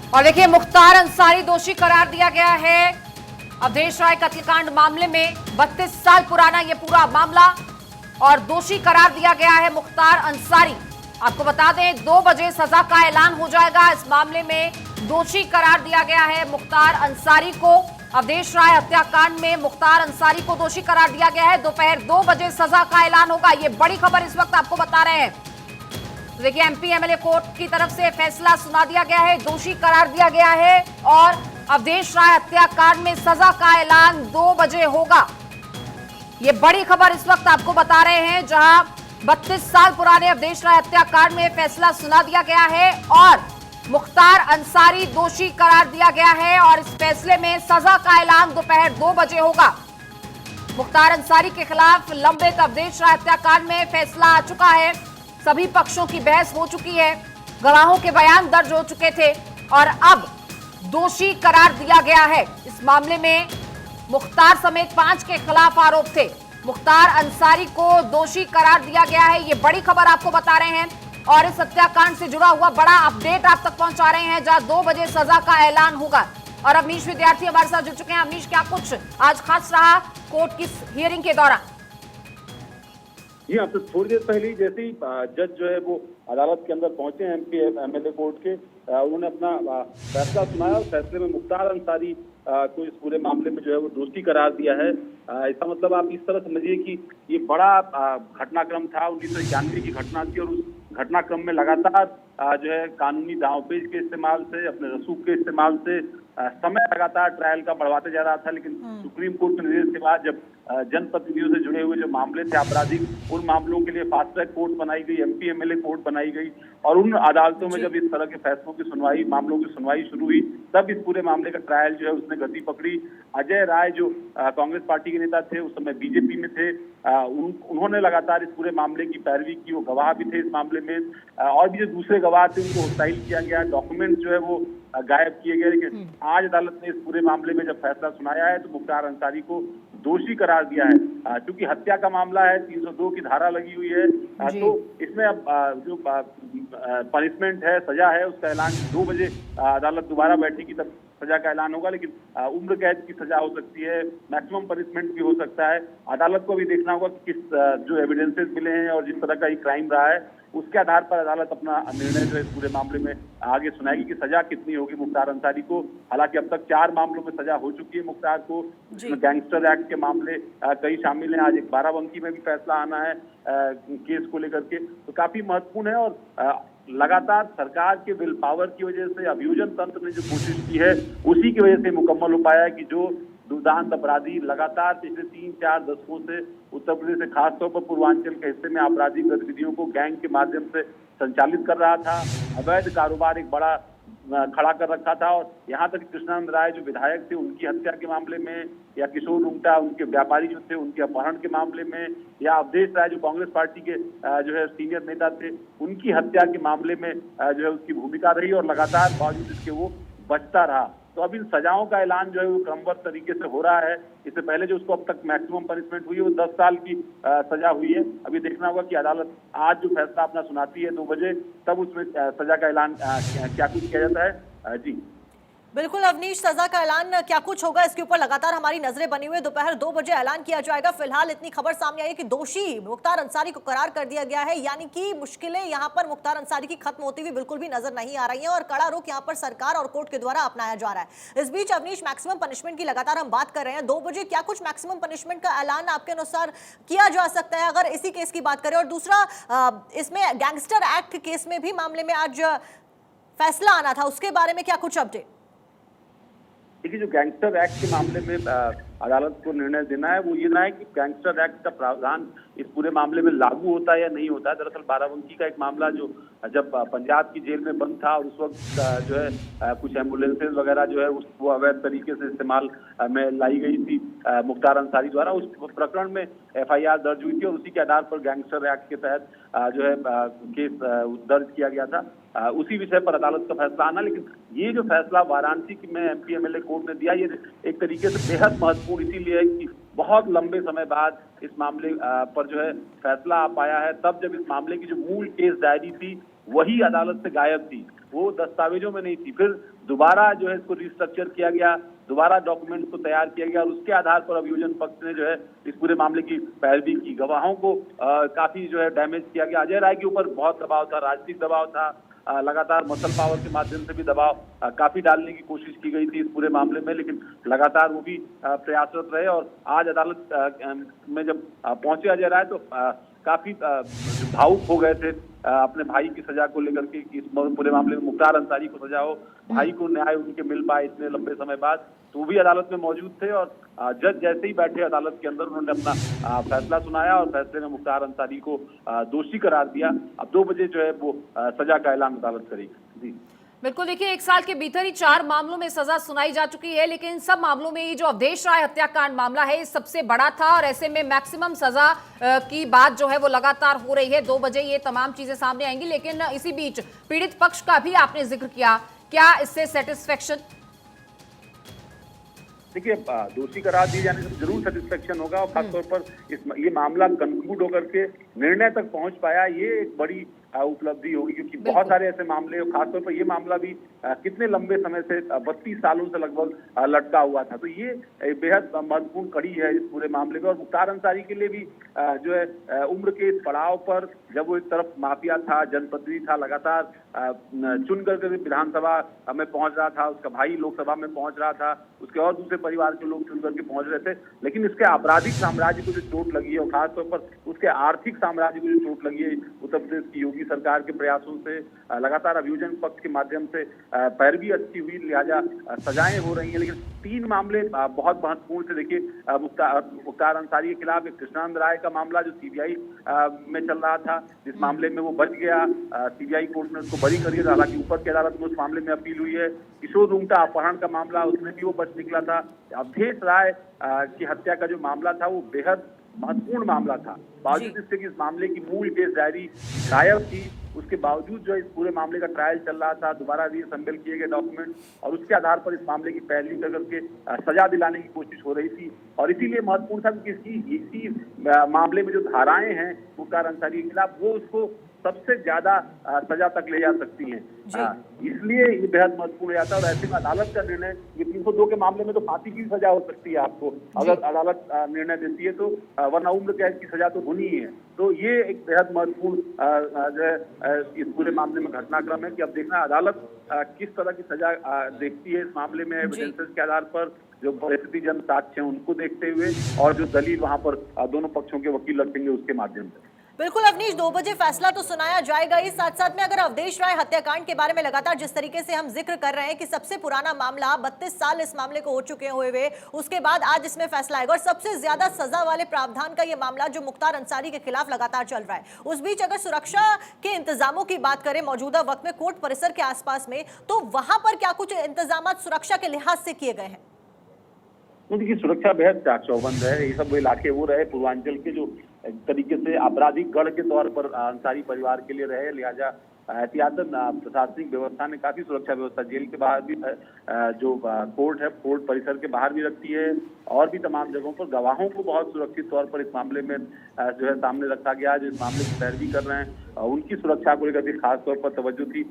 और देखिए, मुख्तार अंसारी दोषी करार दिया गया है अवधेश राय कत्लकांड मामले में। 32 साल पुराना ये पूरा मामला और दोषी करार दिया गया है मुख्तार अंसारी। आपको बता दें 2 बजे सजा का ऐलान हो जाएगा। इस मामले में दोषी करार दिया गया है मुख्तार अंसारी को। अवधेश राय हत्याकांड में मुख्तार अंसारी को दोषी करार दिया गया है। दोपहर 2 बजे सजा का ऐलान होगा। ये बड़ी खबर इस वक्त आपको बता रहे हैं। तो देखिए, एमपी एमएलए कोर्ट की तरफ से फैसला सुना दिया गया है, दोषी करार दिया गया है और अवधेश राय हत्याकांड में सजा का ऐलान 2 बजे होगा। ये बड़ी खबर इस वक्त आपको बता रहे हैं, जहां 32 साल पुराने अवधेश राय हत्याकांड में फैसला सुना दिया गया है और मुख्तार अंसारी दोषी करार दिया गया है और इस फैसले में सजा का ऐलान दोपहर 2 बजे होगा। मुख्तार अंसारी के खिलाफ लंबित अवधेश राय हत्याकांड में फैसला आ चुका है। सभी पक्षों की बहस हो चुकी है, गवाहों के बयान दर्ज हो चुके थे और अब दोषी करार दिया गया है। इस मामले में मुख्तार समेत 5 के खिलाफ आरोप थे। मुख्तार अंसारी को दोषी करार दिया गया है। ये बड़ी खबर आपको बता रहे हैं और इस हत्याकांड से जुड़ा हुआ बड़ा अपडेट आप तक पहुंचा रहे हैं, जहां 2 बजे सजा का ऐलान होगा। और अवनीश विद्यार्थी हमारे साथ जुड़ चुके हैं। अवनीश, क्या कुछ आज खास रहा कोर्ट की हियरिंग के दौरान? जी हाँ, तो थोड़ी देर पहले जैसे ही जज जो है वो अदालत के अंदर पहुंचे हैं एमपी एमएलए कोर्ट के, उन्होंने अपना फैसला सुनाया और फैसले में मुख्तार अंसारी को इस पूरे मामले में जो है वो दोषी करार दिया है। इसका मतलब आप इस तरह समझिए कि ये बड़ा घटनाक्रम था, 1991 की घटना थी और उस घटनाक्रम में लगातार जो है कानूनी दांवपेच के इस्तेमाल से, अपने रसूख के इस्तेमाल से समय लगातार ट्रायल का बढ़वाते जा रहा था। लेकिन सुप्रीम कोर्ट के निर्देश के बाद जब जनप्रतिनिधियों से जुड़े हुए जो मामले थे आपराधिक, उन मामलों के लिए फास्ट ट्रैक कोर्ट बनाई गई, एमपी एमएलए कोर्ट बनाई गई और उन अदालतों में जब इस तरह के फैसलों की सुनवाई, मामलों की सुनवाई शुरू हुई, तब इस पूरे मामले का ट्रायल जो है उसने गति पकड़ी। अजय राय जो कांग्रेस पार्टी के नेता थे, उस समय बीजेपी में थे, उन्होंने लगातार इस पूरे मामले की पैरवी की। वो गवाह भी थे इस मामले में और भी जो दूसरे गवाह थे उनको हॉस्टाइल किया गया, डॉक्यूमेंट जो है वो गायब किए गए। लेकिन आज अदालत ने इस पूरे मामले में जब फैसला सुनाया है तो मुख्तार अंसारी को दोषी करार दिया है। क्योंकि हत्या का मामला है, 302 की धारा लगी हुई है, तो इसमें अब जो पनिशमेंट है, सजा है, उसका ऐलान 2 बजे अदालत दोबारा बैठेगी तब सजा का ऐलान होगा। लेकिन उम्र कैद की सजा हो सकती है, मैक्सिमम पनिशमेंट भी हो सकता है। अदालत को भी देखना होगा कि किस जो एविडेंसेस मिले हैं और जिस तरह का ये क्राइम रहा है उसके आधार पर अदालत अपना निर्णय जो है इस पूरे मामले में आगे सुनाएगी कि सजा कितनी होगी मुख्तार अंसारी को। हालांकि अब तक 4 मामलों में सजा हो चुकी है मुख्तार को, जिसमें गैंगस्टर एक्ट के मामले कई शामिल हैं। आज एक बाराबंकी में भी फैसला आना है केस को लेकर के, तो काफी महत्वपूर्ण है। और लगातार सरकार के विल पावर की वजह से, अभियोजन तंत्र ने जो कोशिश की है उसी की वजह से मुकम्मल हो पाया है कि जो दुर्दांत अपराधी लगातार पिछले 3-4 दशकों से उत्तर प्रदेश से खासतौर पर पूर्वांचल के हिस्से में आपराधिक गतिविधियों को गैंग के माध्यम से संचालित कर रहा था, अवैध कारोबार एक बड़ा खड़ा कर रखा था। और यहाँ तक कृष्णानंद राय जो विधायक थे उनकी हत्या के मामले में, या किशोर रुंगटा उनके व्यापारी जो थे उनके अपहरण के मामले में, या अवधेश राय जो कांग्रेस पार्टी के जो है सीनियर नेता थे उनकी हत्या के मामले में जो है उसकी भूमिका रही और लगातार बावजूद इसके वो बचता रहा। तो अब इन सजाओं का ऐलान जो है वो क्रमबद्ध तरीके से हो रहा है। इससे पहले जो उसको अब तक मैक्सिमम पनिशमेंट हुई है वो 10 साल की सजा हुई है। अभी देखना होगा कि अदालत आज जो फैसला अपना सुनाती है 2 बजे, तब उसमें सजा का ऐलान क्या कुछ किया जाता है। जी बिल्कुल अवनीश, सजा का ऐलान क्या कुछ होगा इसके ऊपर लगातार हमारी नजरें बनी हुई है। दोपहर 2 बजे ऐलान किया जाएगा। फिलहाल इतनी खबर सामने आई है कि दोषी मुख्तार अंसारी को करार कर दिया गया है, यानी कि मुश्किलें यहां पर मुख्तार अंसारी की खत्म होती हुई बिल्कुल भी नजर नहीं आ रही है और कड़ा रुख यहां पर सरकार और कोर्ट के द्वारा अपनाया जा रहा है। इस बीच अवनीश, मैक्सिमम पनिशमेंट की लगातार हम बात कर रहे हैं। 2 बजे क्या कुछ मैक्सिमम पनिशमेंट का ऐलान आपके अनुसार किया जा सकता है अगर इसी केस की बात करें? और दूसरा, इसमें गैंगस्टर एक्ट केस में भी मामले में आज फैसला आना था, उसके बारे में क्या कुछ अपडेट? देखिए, जो गैंगस्टर एक्ट के मामले में अदालत को निर्णय देना है वो ये ना है कि गैंगस्टर एक्ट का प्रावधान इस पूरे मामले में लागू होता है या नहीं होता है। दरअसल बाराबंकी का एक मामला जो जब पंजाब की जेल में बंद था और उस वक्त जो है कुछ एम्बुलेंसेज वगैरह जो है वो अवैध तरीके से इस्तेमाल में लाई गई थी मुख्तार अंसारी द्वारा, उस प्रकरण में FIR दर्ज हुई थी और उसी के आधार पर गैंगस्टर एक्ट के तहत जो है केस दर्ज किया गया था। उसी विषय पर अदालत का फैसला आना। लेकिन ये जो फैसला वाराणसी में एमपी एमएलए कोर्ट ने दिया, ये एक तरीके से बेहद महत्वपूर्ण इसीलिए है कि बहुत लंबे समय बाद इस मामले पर जो है फैसला आ पाया है। तब जब इस मामले की जो मूल केस डायरी थी वही अदालत से गायब थी, वो दस्तावेजों में नहीं थी। फिर दोबारा जो है इसको रिस्ट्रक्चर किया गया, दोबारा डॉक्यूमेंट को तैयार किया गया और उसके आधार पर अभियोजन पक्ष ने जो है इस पूरे मामले की पैरवी की। गवाहों को काफी जो है डैमेज किया गया। अजय राय के ऊपर बहुत दबाव था, राजनीतिक दबाव था, लगातार मसल पावर के माध्यम से भी दबाव काफी डालने की कोशिश की गई थी इस पूरे मामले में, लेकिन लगातार वो भी प्रयासरत रहे। और आज अदालत में जब पहुंचे अजय राय तो काफी भावुक हो गए थे अपने भाई की सजा को लेकर के, इस पूरे मामले में मुख्तार अंसारी को सजा हो, भाई को न्याय उनके मिल पाए इतने लंबे समय बाद। तो वो भी अदालत में मौजूद थे और जज जैसे ही बैठे अदालत के अंदर उन्होंने अपना फैसला सुनाया और फैसले में मुख्तार अंसारी को दोषी करार दिया। अब 2 बजे जो है वो सजा का ऐलान अदालत करेगी। जी बिल्कुल, देखिए 1 साल के भीतर ही 4 मामलों में सजा सुनाई जा चुकी है, लेकिन इन सब मामलों में ये जो अवधेश राय हत्याकांड मामला है ये सबसे बड़ा था और ऐसे में मैक्सिमम सजा की बात जो है वो लगातार हो रही है। 2 बजे ये तमाम चीजें सामने आएंगी, लेकिन इसी बीच पीड़ित पक्ष का भी आपने जिक्र किया, क्या इससे सेटिस्फेक्शन? देखिए, दोषी करार दिए जाने से जरूर सेटिस्फेक्शन होगा और खासतौर पर ये मामला कंक्लूड होकर के निर्णय तक पहुंच पाया, ये एक बड़ी उपलब्धि होगी, क्योंकि बहुत सारे ऐसे मामले और खासतौर पर ये मामला भी कितने लंबे समय से 32 सालों से लगभग लटका हुआ था। तो ये बेहद महत्वपूर्ण कड़ी है इस पूरे मामले में। और मुख्तार अंसारी के लिए भी जो है उम्र के इस पड़ाव पर, जब वो एक तरफ माफिया था, जनप्रतिनिधि था, लगातार चुन करके विधानसभा में पहुंच रहा था, उसका भाई लोकसभा में पहुंच रहा था, उसके और दूसरे परिवार के लोग चुन करके पहुंच रहे थे, लेकिन इसके आपराधिक साम्राज्य को जो चोट लगी है और खासतौर पर उसके आर्थिक साम्राज्य को जो चोट लगी है, उत्तर प्रदेश की योगी सरकार के प्रयासों से, लगातार अभियोजन पक्ष के माध्यम से पैरवी अच्छी हुई, लिहाजा सजाएं हो रही हैं। लेकिन 3 मामले बहुत महत्वपूर्ण थे। देखिए, मुख्तार अंसारी के खिलाफ एक कृष्णानंद राय का मामला जो सीबीआई में चल रहा था, जिस मामले में वो बच गया, सीबीआई कोर्ट ने उसको बरी कर दिया, हालांकि ऊपर की अदालत में उस मामले में अपील हुई है। किशोर रूंगटा अपहरण का मामला, उसमें भी वो बच निकला था। अवधेश राय की हत्या का जो मामला था वो बेहद महत्वपूर्ण मामला था, बावजूद इसके कि इस मामले की मूल केस डायरी गायब थी, उसके बावजूद जो इस पूरे मामले का ट्रायल चल रहा था, दोबारा रीअसेंबल किए गए डॉक्यूमेंट और उसके आधार पर इस मामले की पैरवी करके सजा दिलाने की कोशिश हो रही थी। और इसीलिए महत्वपूर्ण था कि इसी मामले में जो धाराएं हैं मुख्तार अंसारी के खिलाफ, वो उसको सबसे ज्यादा सजा तक ले जा सकती हैं, इसलिए ये बेहद महत्वपूर्ण हो जाता है। और ऐसे में अदालत का निर्णय, ये 302 के मामले में तो फांसी की सजा हो सकती है आपको, अगर अदालत निर्णय देती है तो, वरना उम्र कैद की सजा तो होनी ही है। तो ये एक बेहद महत्वपूर्ण जो है इस पूरे मामले में घटनाक्रम है कि अब देखना अदालत किस तरह की सजा देखती है इस मामले में, एविडेंसेस के आधार पर, जो परिस्थिति जन साक्ष्य हैं उनको देखते हुए और जो दलील वहां पर दोनों पक्षों के वकील रखेंगे उसके माध्यम से। बिल्कुल अवनीश, 2 बजे फैसला तो सुनाया जाएगा ही, साथ साथ में अगर अवधेश राय हत्याकांड के बारे में लगातार जिस तरीके से हम जिक्र कर रहे हैं कि सबसे पुराना मामला, 32 साल इस मामले को हो चुके हुए, उसके बाद आज इसमें फैसला आएगा और सबसे ज्यादा सजा वाले प्रावधान का ये मामला जो मुख्तार अंसारी के खिलाफ लगातार चल रहा है। उस बीच अगर सुरक्षा के इंतजामों की बात करें मौजूदा वक्त में कोर्ट परिसर के आसपास में, तो वहां पर क्या कुछ इंतजाम सुरक्षा के लिहाज से किए गए हैं? देखिए, सुरक्षा बेहद चाक चौबंद है। ये सब इलाके वो रहे पूर्वांचल के जो तरीके से आपराधिक गढ़ के तौर पर अंसारी परिवार के लिए रहे, लिहाजा एहतियातन प्रशासनिक व्यवस्था ने काफी सुरक्षा व्यवस्था जेल के बाहर भी जो कोर्ट है, कोर्ट परिसर के बाहर भी रखती है और भी तमाम जगहों पर गवाहों को बहुत सुरक्षित तौर पर इस मामले में जो है सामने रखा गया, जो इस मामले की पैरवी कर रहे हैं उनकी सुरक्षा को लेकर भी खास तौर पर तवज्जो थी,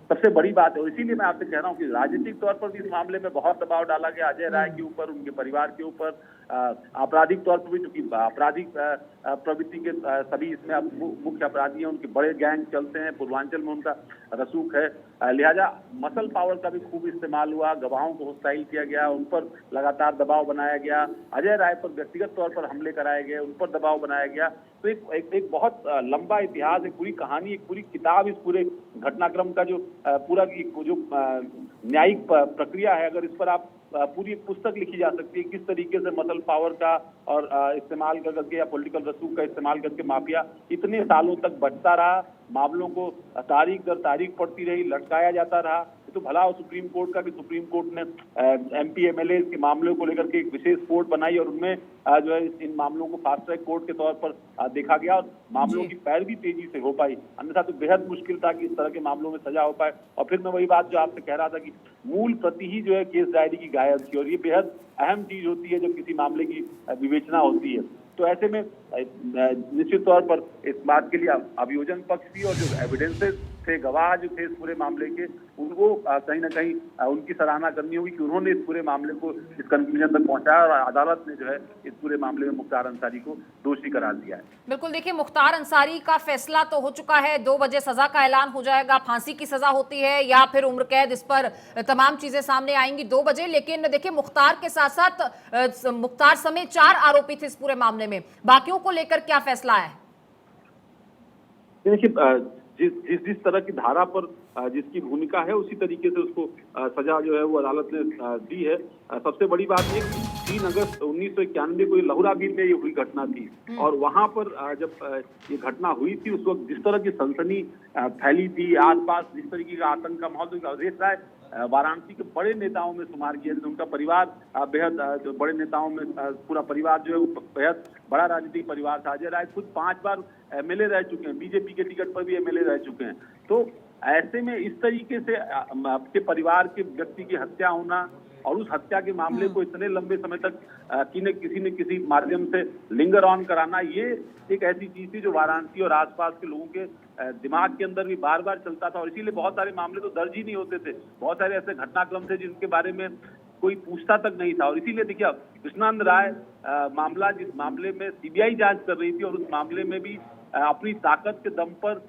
सबसे बड़ी बात है। और इसीलिए मैं आपसे कह रहा हूँ कि राजनीतिक तौर पर भी इस मामले में बहुत दबाव डाला गया अजय राय के ऊपर, उनके परिवार के ऊपर, आपराधिक तौर पर भी, क्योंकि आपराधिक प्रवृत्ति के सभी इसमें मुख्य अपराधी हैं, उनके बड़े गैंग चलते हैं, पूर्वांचल में उनका रसूख है, लिहाजा मसल पावर का भी खूब इस्तेमाल हुआ, गवाहों को होस्टाइल किया गया, उन पर लगातार दबाव बनाया गया, अजय राय पर व्यक्तिगत तौर पर हमले कराए गए, उन पर दबाव बनाया गया। तो एक बहुत लंबा इतिहास, एक पूरी कहानी, एक पूरी किताब इस पूरे घटनाक्रम का जो पूरा जो न्यायिक प्रक्रिया है, अगर इस पर आप पूरी पुस्तक लिखी जा सकती है, किस तरीके से मसल पावर का और इस्तेमाल करके या पॉलिटिकल रसूख का इस्तेमाल करके माफिया इतने सालों तक बढ़ता रहा, मामलों को तारीख दर तारीख पड़ती रही, लटकाया जाता रहा। तो भला हो सुप्रीम कोर्ट का कि सुप्रीम कोर्ट ने एमपी एमएलए के मामलों को लेकर के एक विशेष कोर्ट बनाई और उनमें जो है इन मामलों को फास्ट ट्रैक कोर्ट के तौर पर देखा गया और मामलों की पैरवी तेजी से हो पाई, अन्यथा तो बेहद मुश्किल था कि इस तरह के मामलों में सजा हो पाए। और फिर मैं वही बात जो आपसे कह रहा था कि मूल प्रति ही जो है केस डायरी की गायब थी, और ये बेहद अहम चीज होती है जब किसी मामले की विवेचना होती है। तो ऐसे में निश्चित तौर पर इस बात के लिए अभियोजन पक्ष भी और जो एविडेंसेस थे, गवाह जो थे इस पूरे मामले के, उनको कहीं ना कहीं उनकी सराहना करनी होगी कि उन्होंने इस पूरे मामले को इस कंक्लूजन तक पहुंचाया और अदालत ने जो है इस पूरे मामले में मुख्तार अंसारी को दोषी करार दिया है। बिल्कुल, देखिए मुख्तार अंसारी का फैसला तो हो चुका है, 2 बजे सजा का ऐलान हो जाएगा, फांसी की सजा होती है या फिर उम्र कैद, इस पर तमाम चीजें सामने आएंगी 2 बजे। लेकिन देखिए मुख्तार के साथ साथ मुख्तार समेत 4 आरोपी थे इस पूरे मामले में, बाकियों को लेकर क्या फैसला है? देखिए जिस तरह की धारा पर जिसकी भूमिका है उसी तरीके से उसको सजा जो है वो अदालत ने दी है। सबसे बड़ी बात ये 3 अगस्त 1991 को लहुराबीर में ये हुई घटना थी और वहां पर जब ये घटना हुई थी उस वक्त जिस तरह की सनसनी फैली थी, आसपास जिस तरीके का आतंक का माहौल, अवधेश राय वाराणसी के बड़े नेताओं में शुमार किया, उनका परिवार बेहद जो बड़े नेताओं में पूरा परिवार जो है वो बेहद बड़ा राजनीतिक परिवार था। अजय राय खुद 5 बार एमएलए रह चुके हैं, बीजेपी के टिकट पर भी एमएलए रह चुके हैं। तो ऐसे में इस तरीके से आपके परिवार के व्यक्ति की हत्या होना और उस हत्या के मामले को इतने लंबे समय तक किसी न किसी माध्यम से लिंगर ऑन कराना, ये एक ऐसी चीज थी जो वाराणसी और आसपास के लोगों के दिमाग के अंदर भी बार बार चलता था और इसीलिए बहुत सारे मामले तो दर्ज ही नहीं होते थे। बहुत सारे ऐसे घटनाक्रम थे जिनके बारे में कोई पूछता तक नहीं था और इसीलिए देखिए कृष्णानंद राय मामला, जिस मामले में सीबीआई जांच कर रही थी और उस मामले में भी अपनी ताकत के दम पर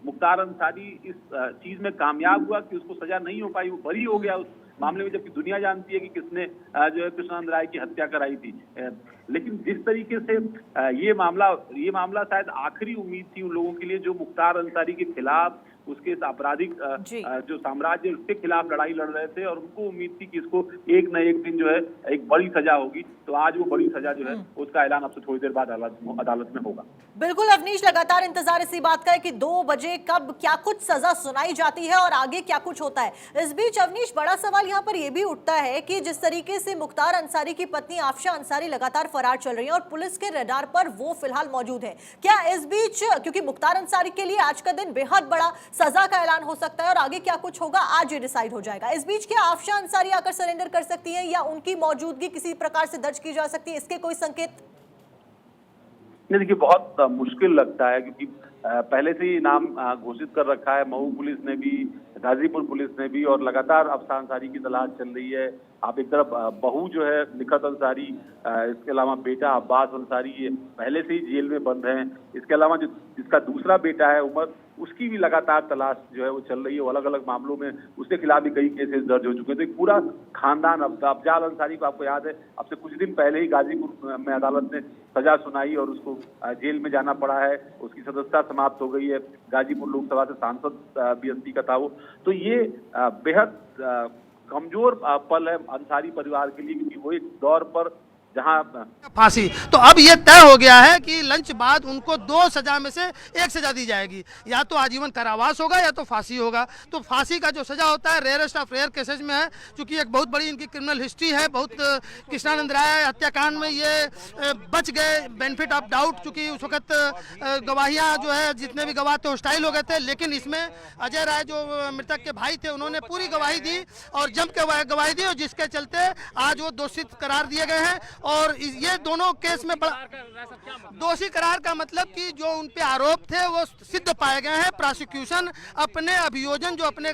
मुख्तार अंसारी इस चीज में कामयाब हुआ कि उसको सजा नहीं हो पाई, वो बरी हो गया उस मामले में, जबकि दुनिया जानती है कि किसने जो है कृष्णानंद राय की हत्या कराई थी। लेकिन जिस तरीके से ये मामला शायद आखिरी उम्मीद थी उन लोगों के लिए जो मुख्तार अंसारी के खिलाफ, उसके आपराधिक जो साम्राज्य उसके खिलाफ लड़ाई लड़ रहे थे और उनको उम्मीद थी कि इसको एक न एक दिन जो है एक बड़ी सजा होगी। तो आज वो बड़ी सजा जो है उसका ऐलान अब से थोड़ी देर बाद अदालत में होगा। बिल्कुल अवनीश, लगातार इंतजार इसी बात का है कि 2 बजे कब क्या कुछ सजा सुनाई जाती है और आगे क्या कुछ होता है। इस बीच अवनीश, बड़ा सवाल यहाँ पर यह भी उठता है कि जिस तरीके से मुख्तार अंसारी की पत्नी आफशा अंसारी लगातार फरार चल रही है और पुलिस के रडार पर वो फिलहाल मौजूद है, क्या इस बीच, क्योंकि मुख्तार अंसारी के लिए आज का दिन बेहद बड़ा, सजा का ऐलान हो सकता है और आगे क्या कुछ होगा आज ये डिसाइड हो जाएगा, इस बीच क्या आफशा अंसारी आकर सरेंडर कर सकती है या उनकी मौजूदगी किसी प्रकार से दर्ज की जा सकती है, इसके कोई संकेत? नहीं, देखिए बहुत मुश्किल लगता है क्योंकि पहले से ही नाम घोषित कर रखा है मऊ पुलिस ने भी, गाजीपुर पुलिस ने भी, और लगातार आफशा अंसारी की तलाश चल रही है। आप एक तरफ बहू जो है निखत अंसारी, इसके अलावा बेटा अब्बास अंसारी, ये पहले से ही जेल में बंद हैं। इसके अलावा जो जिसका दूसरा बेटा है उमर, उसकी भी लगातार तलाश जो है वो चल रही है। अलग अलग मामलों में उसके खिलाफ भी कई केसेस दर्ज हो चुके हैं। तो एक पूरा खानदान, अफजाल अंसारी को आपको याद है अब से कुछ दिन पहले ही गाजीपुर में अदालत ने सजा सुनाई और उसको जेल में जाना पड़ा है, उसकी सदस्यता समाप्त हो गई है, गाजीपुर लोकसभा से सांसद बीएसपी का था वो। तो ये बेहद कमजोर पल है अंसारी परिवार के लिए क्योंकि वो एक दौर पर जहां फांसी, तो अब ये तय हो गया है कि लंच बाद उनको 2 सजा में से एक सजा दी जाएगी, या तो आजीवन कारावास होगा या तो फांसी होगा। तो फांसी का जो सजा होता है रेयरेस्ट ऑफ रेयर केसेज में है, क्योंकि एक बहुत बड़ी इनकी क्रिमिनल हिस्ट्री है। बहुत कृष्णानंद राय हत्याकांड में ये बच गए बेनिफिट ऑफ डाउट, चूंकि उस वक्त गवाहियां जो है जितने भी गवाह थे हॉस्टाइल हो गए थे, लेकिन इसमें अजय राय जो मृतक के भाई थे उन्होंने पूरी गवाही दी और जम के गवाही दी, और जिसके चलते आज वो दोषी करार दिए गए हैं। और ये दोनों केस में दोषी करार का मतलब कि जो उन पे आरोप थे वो सिद्ध पाए गए हैं। प्रोसिक्यूशन अपने अभियोजन जो अपने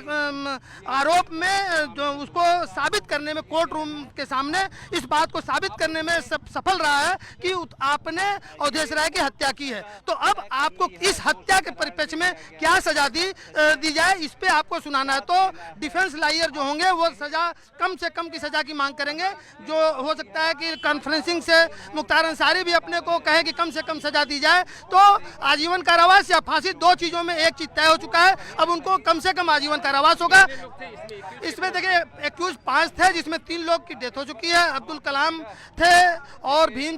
आरोप में जो उसको साबित करने में, कोर्ट रूम के सामने इस बात को साबित करने में सफल रहा है कि आपने अवधेश राय की हत्या की है। तो अब आपको इस हत्या के परिप्रेक्ष्य में क्या सजा दी जाए, इस पे आपको सुनाना है। तो डिफेंस लॉयर जो होंगे वो सजा कम से कम की सजा की मांग करेंगे। जो हो सकता है कि कॉन्फ्रेंसिंग से मुख्तार अंसारी भी अपने को कहे कि कम से कम सजा दी जाए। तो आजीवन कारावास या फांसी, 2 चीजों में एक चीज तय हो चुका है, अब उनको कम से कम आजीवन कारावास होगा। इसमें देखिए एक्यूज 5 थे जिसमें 3 लोग की डेथ हो चुकी है, अब्दुल कलाम थे और भीम,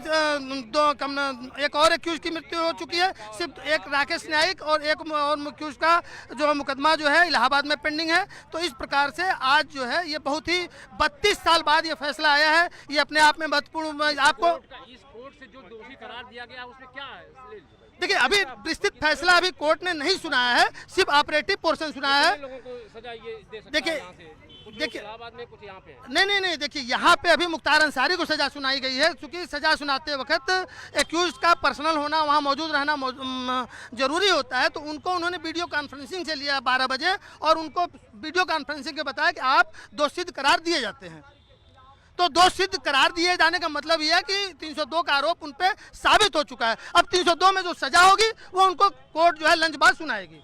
एक और एक्यूज की मृत्यु हो चुकी है, सिर्फ एक राकेश नाइक और एक और एक्यूज का जो मुकदमा जो है इलाहाबाद में पेंडिंग है। तो इस प्रकार से आज जो है ये बहुत ही 32 साल बाद ये फैसला आया है, ये अपने आप में महत्वपूर्ण। आपको इस कोर्ट से जो दोषी करार दिया गया उसमें क्या है? देखिए अभी विस्तृत फैसला अभी कोर्ट ने नहीं सुनाया है, सिर्फ ऑपरेटिव पोर्शन सुनाया है। लोगों को सजा ये दे सकता है? देखिए देखिए इलाहाबाद में कुछ यहाँ पे है। नहीं, देखिए यहाँ पे अभी मुख्तार अंसारी को सजा सुनाई गई है, क्योंकि सजा सुनाते वक्त एक्यूज का पर्सनल होना, वहाँ मौजूद रहना जरूरी होता है। तो उनको उन्होंने वीडियो कॉन्फ्रेंसिंग से लिया 12 बजे और उनको वीडियो कॉन्फ्रेंसिंग के बताया कि आप दोषसिद्ध करार दिए जाते हैं। तो दोषसिद्ध करार दिए जाने का मतलब यह है कि 302 का आरोप उन पे साबित हो चुका है। अब 302 में जो सजा होगी वो उनको कोर्ट जो है लंच बाद सुनाएगी।